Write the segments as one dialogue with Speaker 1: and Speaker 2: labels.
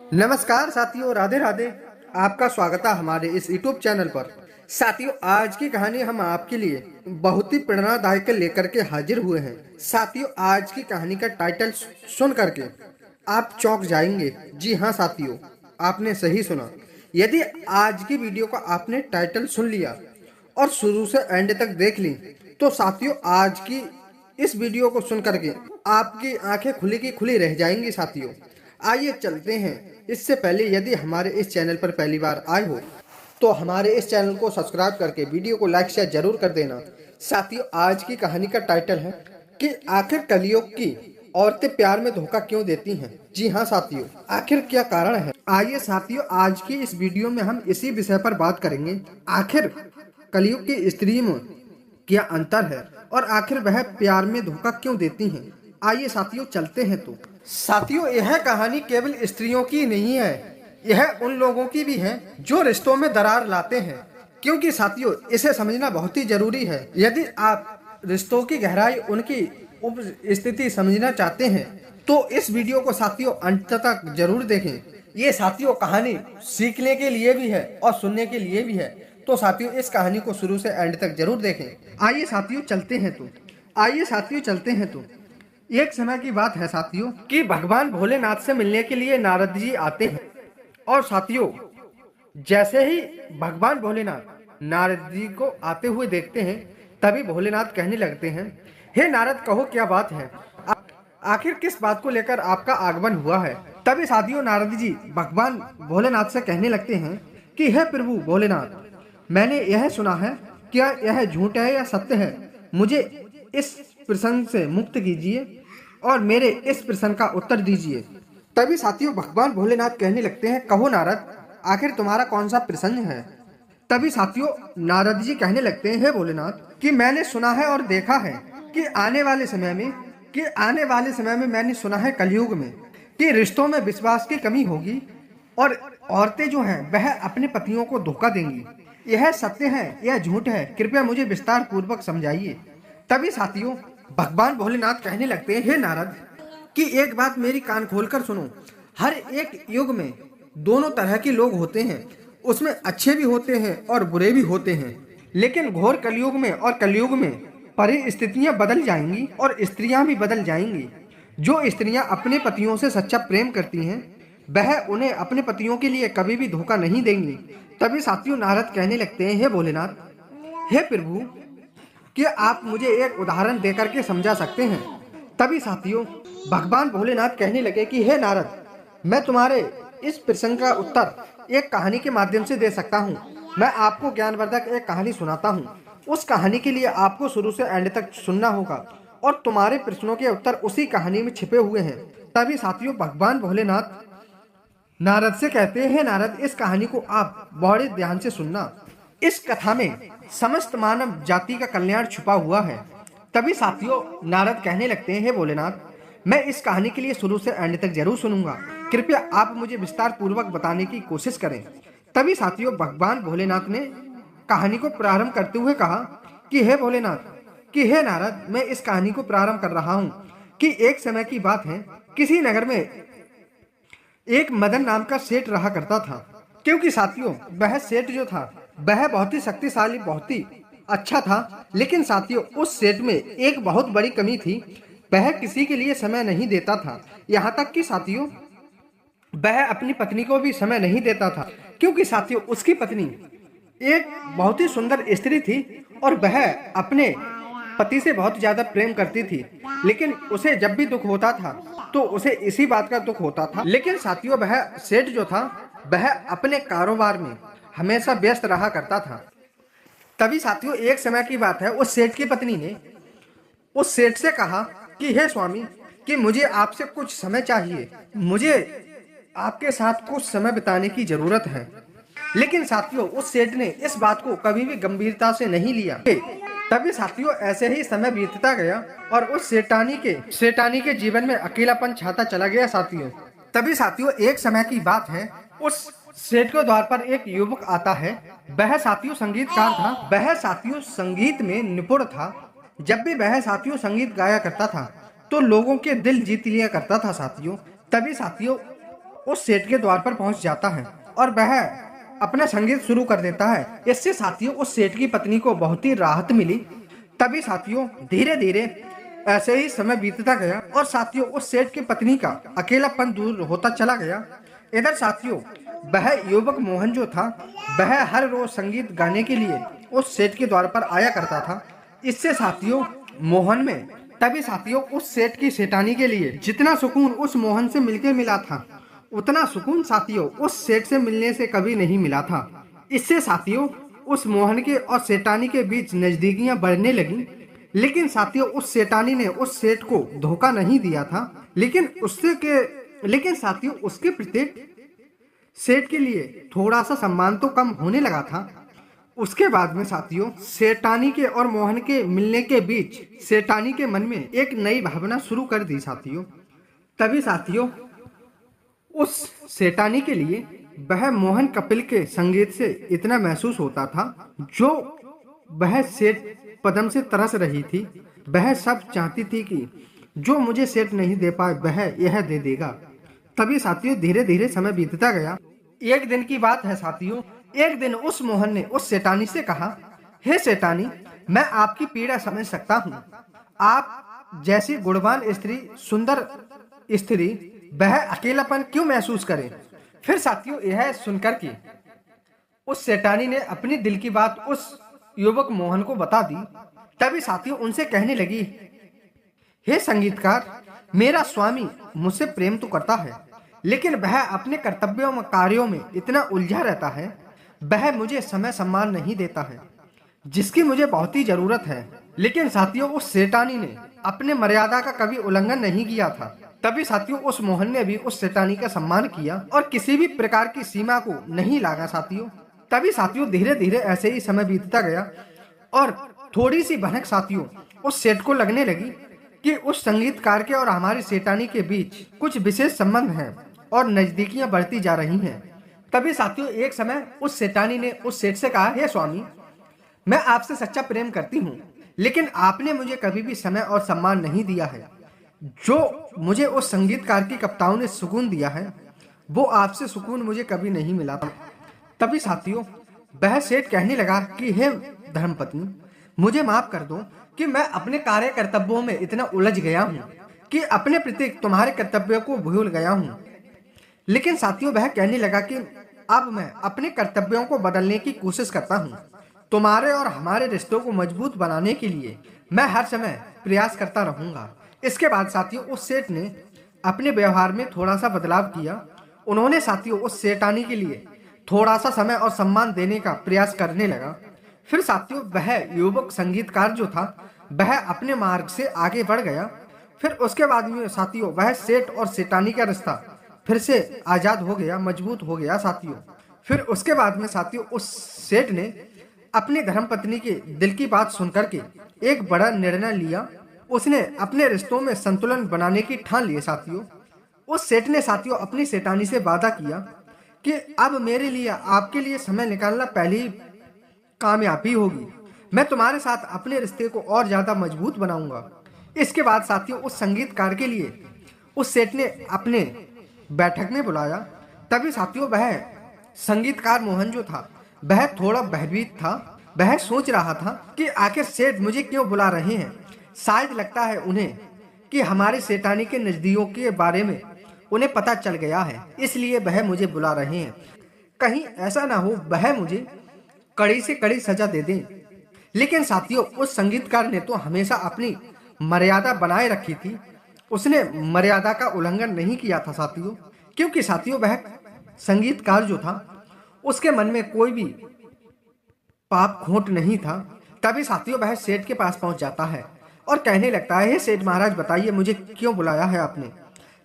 Speaker 1: नमस्कार साथियों, राधे राधे। आपका स्वागत है हमारे इस यूट्यूब चैनल पर। साथियों, आज की कहानी हम आपके लिए बहुत ही प्रेरणादायक लेकर के हाजिर हुए हैं। साथियों, आज की कहानी का टाइटल सुन करके आप चौंक जाएंगे। जी हाँ साथियों, आपने सही सुना। यदि आज की वीडियो का आपने टाइटल सुन लिया और शुरू से एंड तक देख ली, तो साथियों आज की इस वीडियो को सुन करके आपकी आंखें खुली की खुली रह जाएंगी। साथियों, आइए चलते हैं। इससे पहले यदि हमारे इस चैनल पर पहली बार आए हो तो हमारे इस चैनल को सब्सक्राइब करके वीडियो को लाइक शेयर जरूर कर देना। साथियों, आज की कहानी का टाइटल है कि आखिर कलयुग की औरतें प्यार में धोखा क्यों देती हैं। जी हाँ साथियों, आखिर क्या कारण है। आइए साथियों, आज की इस वीडियो में हम इसी विषय पर बात करेंगे। आखिर कलयुग की स्त्री में क्या अंतर है और आखिर वह प्यार में धोखा क्यों देती हैं। आइए साथियों चलते हैं। तो साथियों, यह कहानी केवल स्त्रियों की नहीं है, यह उन लोगों की भी है जो रिश्तों में दरार लाते हैं। क्योंकि साथियों, इसे समझना बहुत ही जरूरी है। यदि आप रिश्तों की गहराई, उनकी स्थिति समझना चाहते हैं तो इस वीडियो को साथियों अंत तक जरूर देखें। ये साथियों कहानी सीखने के लिए भी है और सुनने के लिए भी है। तो साथियों, इस कहानी को शुरू से एंड तक जरूर देखें। आइए साथियों चलते हैं। तो एक समय की बात है साथियों कि भगवान भोलेनाथ से मिलने के लिए नारद जी आते हैं। और साथियों, जैसे ही भगवान भोलेनाथ नारद जी को आते हुए देखते हैं, तभी भोलेनाथ कहने लगते हैं, हे नारद, कहो क्या बात है, आखिर किस बात को लेकर आपका आगमन हुआ है। तभी साथियों नारद जी भगवान भोलेनाथ से कहने लगते हैं कि हे प्रभु भोलेनाथ, मैंने यह सुना है, क्या यह झूठ है या सत्य है। मुझे इस प्रश्न से मुक्त कीजिए और मेरे इस प्रश्न का उत्तर दीजिए। तभी साथियों भगवान भोलेनाथ कहने लगते हैं, कहो नारद, आखिर तुम्हारा कौन सा प्रश्न है। तभी साथियों नारद जी कहने लगते हैं, हे भोलेनाथ, कि मैंने सुना है और देखा है कि आने वाले समय में मैंने सुना है कलयुग में कि रिश्तों में विश्वास की कमी होगी और औरतें जो हैं वह अपने पतियों को धोखा देंगी। यह सत्य है या झूठ है, कृपया मुझे विस्तार पूर्वक समझाइए। तभी साथियों भगवान भोलेनाथ कहने लगते हैं, हे नारद, कि एक बात मेरी कान खोलकर सुनो। हर एक युग में दोनों तरह के लोग होते हैं, उसमें अच्छे भी होते हैं और बुरे भी होते हैं। लेकिन घोर कलयुग में परिस्थितियां बदल जाएंगी और स्त्रियां भी बदल जाएंगी। जो स्त्रियां अपने पतियों से सच्चा प्रेम करती हैं, वह उन्हें अपने पतियों के लिए कभी भी धोखा नहीं देंगी। तभी साथियों नारद कहने लगते हैं, हे भोलेनाथ, हे प्रभु, कि आप मुझे एक उदाहरण देकर के समझा सकते हैं। तभी साथियों भगवान भोलेनाथ कहने लगे कि हे नारद, मैं तुम्हारे इस प्रश्न का उत्तर एक कहानी के माध्यम से दे सकता हूँ। मैं आपको ज्ञानवर्धक एक कहानी सुनाता हूँ। उस कहानी के लिए आपको शुरू से एंड तक सुनना होगा और तुम्हारे प्रश्नों के उत्तर उसी कहानी में छिपे हुए हैं। तभी साथियों भगवान भोलेनाथ नारद से कहते हैं, नारद, इस कहानी को आप बड़े ध्यान से सुनना। इस कथा में समस्त मानव जाति का कल्याण छुपा हुआ है। तभी साथियों नारद कहने लगते हैं, हे भोलेनाथ, मैं इस कहानी के लिए शुरू से एंड तक जरूर सुनूंगा, कृपया आप मुझे विस्तार पूर्वक बताने की कोशिश करें। तभी साथियों भगवान भोलेनाथ ने कहानी को प्रारंभ करते हुए कहा कि हे भोलेनाथ, कि हे नारद, मैं इस कहानी को प्रारंभ कर रहा हूँ कि एक समय की बात है, किसी नगर में एक मदन नाम का सेठ रहा करता था। क्योंकि साथियों वह सेठ जो था वह बहुत ही शक्तिशाली, बहुत ही अच्छा था। लेकिन साथियों उस सेठ में एक बहुत बड़ी कमी थी, वह किसी के लिए समय नहीं देता था। यहाँ तक कि साथियों वह अपनी पत्नी को भी समय नहीं देता था। क्योंकि साथियों उसकी पत्नी एक बहुत ही सुंदर स्त्री थी और वह अपने पति से बहुत ज्यादा प्रेम करती थी। लेकिन उसे जब भी दुख होता था तो उसे इसी बात का दुख होता था। लेकिन साथियों वह सेठ जो था वह अपने कारोबार में हमेशा व्यस्त रहा करता था। तभी साथियों एक समय की बात है, उस सेठ की पत्नी ने उस सेठ से कहा कि हे स्वामी, कि मुझे आपसे कुछ समय चाहिए, मुझे आपके साथ कुछ समय बिताने की जरूरत है। लेकिन साथियों उस सेठ ने इस बात को कभी भी गंभीरता से नहीं लिया। तभी साथियों ऐसे ही समय बीतता गया और उस सेठानी के जीवन में अकेलापन छाता चला गया। साथियों तभी साथियों एक समय की बात है, उस सेठ के द्वार पर एक युवक आता है। वह साथियों संगीतकार था, वह साथियों संगीत में निपुण था। जब भी वह साथियों संगीत गाया करता था तो लोगों के दिल जीत लिया करता था। साथियों तभी साथियों उस सेठ के द्वार पर पहुंच जाता है और वह अपना संगीत शुरू कर देता है। इससे साथियों उस सेठ की पत्नी को बहुत ही राहत मिली। तभी साथियों धीरे धीरे ऐसे ही समय बीतता गया और साथियों उस सेठ की पत्नी का अकेलापन दूर होता चला गया। इधर साथियों वह युवक मोहन जो था वह हर रोज संगीत गाने के लिए उस सेठ के द्वार पर आया करता था। इससे साथियों मोहन में तभी साथियों उस सेठ की सेठानी के लिए जितना सुकून उस मोहन से मिलके मिला था उतना सुकून साथियों उस सेठ से मिलने से कभी नहीं मिला था। इससे साथियों उस मोहन के और सेठानी के बीच नजदीकियां बढ़ने लगी। लेकिन साथियों उस सेठानी ने उस सेठ को धोखा नहीं दिया था। लेकिन साथियों उसके प्रत्येक सेठ के लिए थोड़ा सा सम्मान तो कम होने लगा था। उसके बाद में साथियों सेठानी के और मोहन के मिलने के बीच सेठानी के मन में एक नई भावना शुरू कर दी साथियों। तभी साथियों उस सेठानी के लिए वह मोहन कपिल के संगीत से इतना महसूस होता था जो वह सेठ पदम से तरस रही थी। वह सब चाहती थी कि जो मुझे सेठ नहीं दे पाए वह यह दे देगा। तभी साथियों धीरे धीरे समय बीतता गया। एक दिन की बात है साथियों, एक दिन उस मोहन ने उस सेठानी से कहा, हे सेठानी, मैं आपकी पीड़ा समझ सकता हूँ। आप जैसी गुणवान स्त्री, सुंदर स्त्री, वह अकेलापन क्यों महसूस करे। फिर साथियों यह सुनकर कि उस सेठानी ने अपनी दिल की बात उस युवक मोहन को बता दी। तभी साथियों उनसे कहने लगी, हे संगीतकार, मेरा स्वामी मुझसे प्रेम तो करता है लेकिन वह अपने कर्तव्यों में कार्यों में इतना उलझा रहता है। वह मुझे समय सम्मान नहीं देता है जिसकी मुझे बहुत ही जरूरत है। लेकिन साथियों उस सेठानी ने अपने मर्यादा का कभी उल्लंघन नहीं किया था। तभी साथियों उस मोहन ने भी उस सेठानी का सम्मान किया और किसी भी प्रकार की सीमा को नहीं लागा साथियों। तभी साथियों धीरे धीरे ऐसे ही समय बीतता गया और थोड़ी सी भनक साथियों उस सेठ को लगने लगी कि उस संगीतकार के और हमारी सेठानी के बीच कुछ विशेष संबंध हैं और नजदीकियां बढ़ती जा रही हैं। तभी साथियों एक समय उस सेठानी ने उस सेठ से कहा, हे स्वामी, मैं आपसे सच्चा प्रेम करती हूँ लेकिन आपने मुझे कभी भी समय और सम्मान नहीं दिया है। जो मुझे उस संगीतकार की कविताओं ने सुकून दिया है वो आपसे सुकून मुझे कभी नहीं मिला था। तभी साथियों वह सेठ कहने लगा कि हे धर्मपत्नी, मुझे माफ कर दो कि मैं अपने कार्य कर्तव्यों में इतना उलझ गया हूँ कि अपने प्रति तुम्हारे कर्तव्यों को भूल गया हूँ। लेकिन साथियों वह कहने लगा कि अब मैं अपने कर्तव्यों को बदलने की कोशिश करता हूँ। तुम्हारे और हमारे रिश्तों को मजबूत बनाने के लिए मैं हर समय प्रयास करता रहूंगा। इसके बाद साथियों उस सेठ ने अपने व्यवहार में थोड़ा सा बदलाव किया। उन्होंने साथियों उस सेठानी के लिए थोड़ा सा समय और सम्मान देने का प्रयास करने लगा। फिर साथियों वह युवक संगीतकार जो था वह अपने मार्ग से आगे बढ़ गया। फिर उसके बाद में साथियों वह सेठ और सेठानी का रिश्ता फिर से आजाद हो गया, मजबूत हो गया साथियों। फिर उसके बाद में साथियों उस सेठ ने अपनी धर्मपत्नी के दिल की बात सुनकर के एक बड़ा निर्णय लिया। उसने अपने रिश्तों में संतुलन बनाने की ठान ली साथियों। उस सेठ ने साथियों अपनी सेठानी से वादा किया कि अब मेरे लिए आपके लिए समय निकालना पहली कामयाबी होगी। मैं तुम्हारे साथ अपने रिश्ते को और ज्यादा मजबूत बनाऊंगा। इसके बाद साथियों उस संगीतकार के लिए उस सेठ ने अपने बैठक में बुलाया। तभी साथियों वह संगीतकार मोहन जो था वह थोड़ा भयभीत था। वह सोच रहा था कि आखिर सेठ मुझे क्यों बुला रहे हैं। शायद लगता है उन्हें कि हमारे सेठानी के नजदीकों के बारे में उन्हें पता चल गया है, इसलिए वह मुझे बुला रहे हैं। कहीं ऐसा ना हो वह मुझे कड़ी से कड़ी सजा दे दें। लेकिन साथियों उस संगीतकार ने तो हमेशा अपनी मर्यादा बनाए रखी थी। उसने मर्यादा का उल्लंघन नहीं किया था साथियों, क्योंकि साथियों वह संगीतकार जो था उसके मन में कोई भी पाप खोट नहीं था। तभी साथियों वह सेठ के पास पहुंच जाता है और कहने लगता है, हे सेठ महाराज, बताइए मुझे क्यों बुलाया है आपने।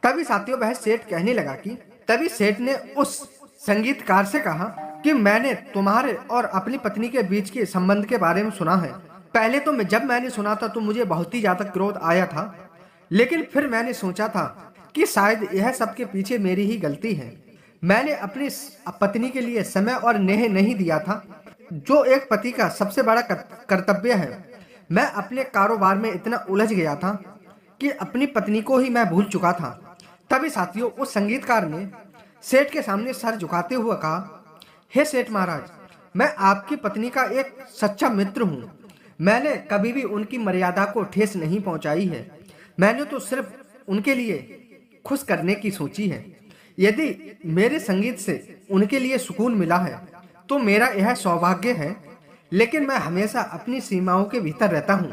Speaker 1: तभी साथियों वह सेठ कहने लगा कि तभी सेठ ने उस संगीतकार से कहा कि मैंने तुम्हारे और अपनी पत्नी के बीच के संबंध के बारे में सुना है। पहले तो जब मैंने सुना था तो मुझे बहुत ही ज्यादा क्रोध आया था, लेकिन फिर मैंने सोचा था कि शायद यह सब के पीछे मेरी ही गलती है। मैंने अपनी पत्नी के लिए समय और नेह नहीं दिया था, जो एक पति का सबसे बड़ा कर्तव्य है। मैं अपने कारोबार में इतना उलझ गया था कि अपनी पत्नी को ही मैं भूल चुका था। तभी साथियों उस संगीतकार ने सेठ के सामने सर झुकाते हुए कहा, हे सेठ महाराज, मैं आपकी पत्नी का एक सच्चा मित्र हूँ। मैंने कभी भी उनकी मर्यादा को ठेस नहीं पहुंचाई है। मैंने तो सिर्फ उनके लिए खुश करने की सोची है। यदि मेरे संगीत से उनके लिए सुकून मिला है तो मेरा यह सौभाग्य है, लेकिन मैं हमेशा अपनी सीमाओं के भीतर रहता हूँ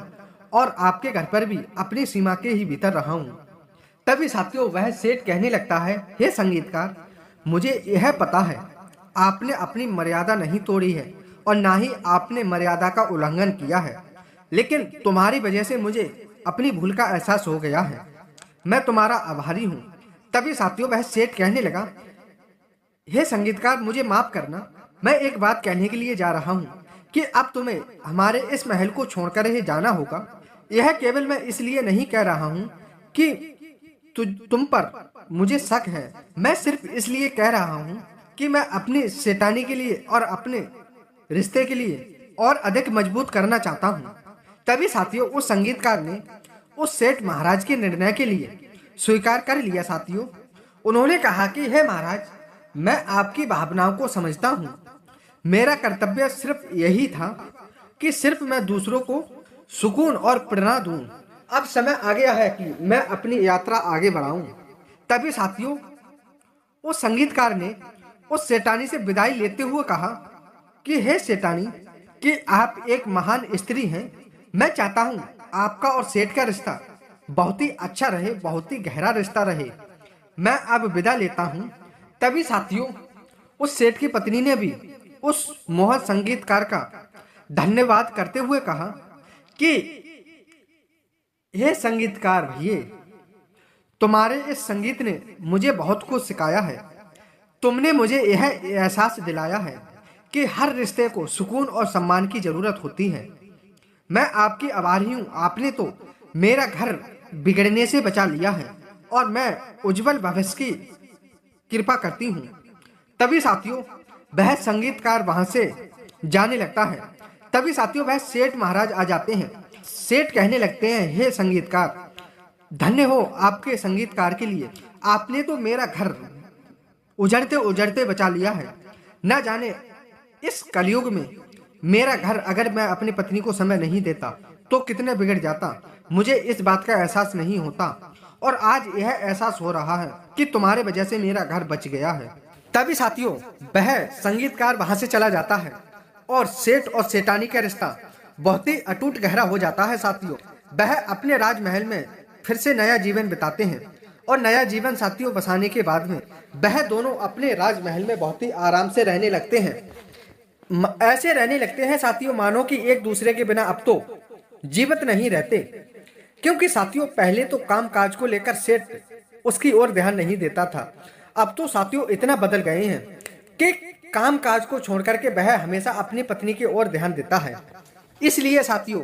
Speaker 1: और आपके घर पर भी अपनी सीमा के ही भीतर रहा हूँ। तभी साथियों वह सेठ कहने लगता है, हे संगीतकार, मुझे यह पता है आपने अपनी मर्यादा नहीं तोड़ी है और ना ही आपने मर्यादा का उल्लंघन किया है, लेकिन तुम्हारी वजह से मुझे अपनी भूल का एहसास हो गया है। मैं तुम्हारा आभारी हूँ। तभी साथियों वह सेठ कहने लगा, हे संगीतकार, मुझे माफ करना, मैं एक बात कहने के लिए जा रहा हूँ कि अब तुम्हें हमारे इस महल को छोड़कर ही जाना होगा। यह केवल मैं इसलिए नहीं कह रहा हूँ कि तुम पर मुझे शक है, मैं सिर्फ इसलिए कह रहा हूँ कि मैं अपनी सेठानी के लिए और अपने रिश्ते के लिए और अधिक मजबूत करना चाहता हूँ। तभी साथियों उस संगीतकार ने उस सेठ महाराज के निर्णय के लिए स्वीकार कर लिया। साथियों उन्होंने कहा कि हे महाराज, मैं आपकी भावनाओं को समझता हूँ। मेरा कर्तव्य सिर्फ यही था कि सिर्फ मैं दूसरों को सुकून और प्रेरणा दूं। अब समय आ गया है कि मैं अपनी यात्रा आगे बढ़ाऊं। तभी साथियों उस संगीतकार ने उस सेठानी से विदाई लेते हुए कहा कि हे सेठानी, कि आप एक महान स्त्री हैं। मैं चाहता हूं आपका और सेठ का रिश्ता बहुत ही अच्छा रहे, बहुत ही गहरा रिश्ता रहे। मैं अब विदा लेता हूं। तभी साथियों उस सेठ की पत्नी ने भी उस मोहन संगीतकार का धन्यवाद करते हुए कहा कि हे संगीतकार भैया, तुम्हारे इस संगीत ने मुझे बहुत कुछ सिखाया है। तुमने मुझे यह एहसास दिलाया है कि हर रिश्ते को सुकून और सम्मान की जरूरत होती है। मैं आपकी आभारी हूँ। आपने तो मेरा घर बिगड़ने से बचा लिया है और मैं उज्जवल भविष्य की कृपा करती हूँ। तभी साथियों वह संगीतकार वहां से जाने लगता है। तभी साथियों वह सेठ महाराज आ जाते हैं। सेठ कहने लगते हैं, हे संगीतकार, धन्य हो आपके संगीतकार के लिए। आपने तो मेरा घर उजड़ते उजड़ते बचा लिया है। न जाने इस कलयुग में मेरा घर अगर मैं अपनी पत्नी को समय नहीं देता तो कितने बिगड़ जाता। मुझे इस बात का एहसास नहीं होता और आज यह एहसास हो रहा है कि तुम्हारे वजह से मेरा घर बच गया है। तभी साथियों वह संगीतकार वहां से चला जाता है और सेठ और सेठानी का रिश्ता बहुत ही अटूट गहरा हो जाता है। साथियों वह अपने राजमहल में फिर से नया जीवन बिताते हैं और नया जीवन साथियों बसाने के बाद में वह दोनों अपने राजमहल में बहुत ही आराम से रहने लगते हैं। ऐसे रहने लगते हैं साथियों मानो कि एक दूसरे के बिना अब तो जीवित नहीं रहते, क्योंकि साथियों पहले तो काम काज को लेकर सेठ उसकी ओर ध्यान नहीं देता था। अब तो साथियों इतना बदल गए हैं कि काम काज को छोड़कर के वह हमेशा अपनी पत्नी की ओर ध्यान देता है। इसलिए साथियों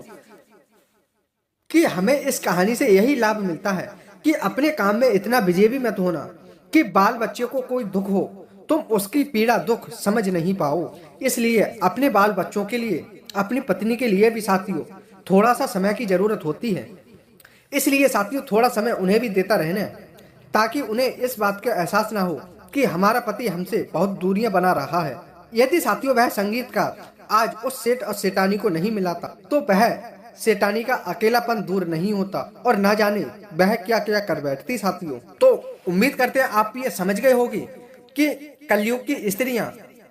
Speaker 1: कि हमें इस कहानी से यही लाभ मिलता है कि अपने काम में इतना बिजी भी मत होना कि बाल बच्चे को कोई दुख हो तुम उसकी पीड़ा दुख समझ नहीं पाओ। इसलिए अपने बाल बच्चों के लिए, अपनी पत्नी के लिए भी साथियों थोड़ा सा समय की जरूरत होती है। इसलिए साथियों थोड़ा समय उन्हें भी देता रहना, ताकि उन्हें इस बात का एहसास ना हो कि हमारा पति हमसे बहुत दूरियां बना रहा है। यदि साथियों वह संगीतकार आज उस सेठ और सेठानी को नहीं मिलाता तो वह सेठानी का अकेलापन दूर नहीं होता और ना जाने वह क्या क्या कर बैठती। साथियों तो उम्मीद करते हैं आप ये समझ गए होगी कि कलयुग की स्त्रियां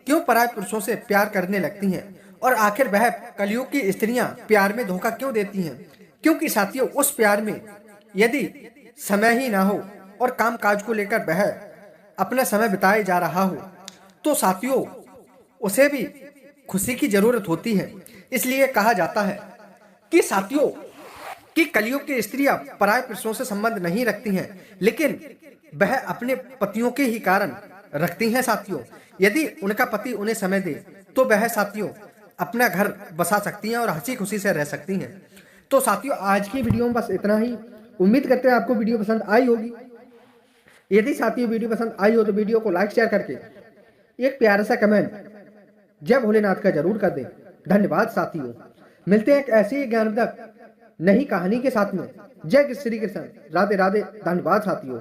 Speaker 1: क्यों पराये पुरुषों से प्यार करने लगती हैं और आखिर वह कलयुग की स्त्रियां प्यार में धोखा क्यों देती हैं। क्योंकि साथियों उस प्यार में यदि समय ही ना हो और काम काज को लेकर वह अपना समय बिताए जा रहा हो तो साथियों उसे भी खुशी की जरूरत होती है। इसलिए कहा जाता है कि साथियों कि कलयुग की स्त्रियां पराये पुरुषों से संबंध नहीं रखती हैं, लेकिन वह अपने पतियों के ही कारण रखती हैं। साथियों यदि उनका पति उन्हें समय दे तो वह साथियों अपना घर बसा सकती हैं और हंसी खुशी से रह सकती हैं। तो साथियों आज की वीडियो में बस इतना ही। उम्मीद करते हैं आपको वीडियो पसंद आई होगी। यदि साथियों वीडियो पसंद आई हो तो वीडियो को लाइक शेयर करके एक प्यारा सा कमेंट जय भोलेनाथ का जरूर कर दें। धन्यवाद साथियों। मिलते हैं एक ऐसी ही ज्ञानवर्धक नई कहानी के साथ में। जय श्री कृष्ण, राधे राधे। धन्यवाद साथियों।